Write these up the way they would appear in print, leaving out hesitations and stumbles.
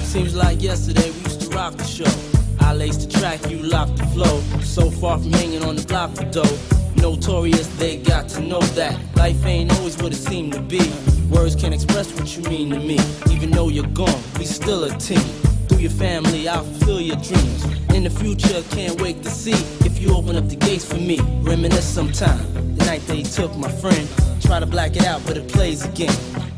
Seems like yesterday we used to rock the show. I laced the track, you locked the flow. So far from hanging on the block for dough. Notorious, they got to know that life ain't always what it seemed to be. Words can't express what you mean to me. Even though you're gone, we still a team. Through your family, I'll fulfill your dreams. In the future, can't wait to see if you open up the gates for me. Reminisce sometime, the night they took my friend. Try to black it out, but it plays again.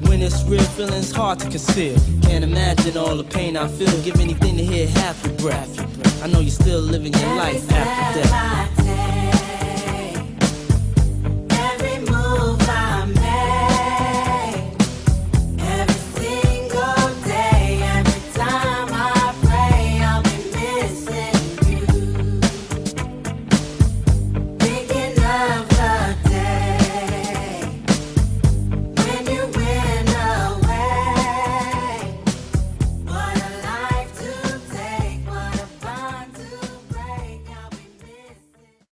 When it's real, feeling's hard to conceal. Can't imagine all the pain I feel. Give anything to hear half your breath. I know you're still living your life after death.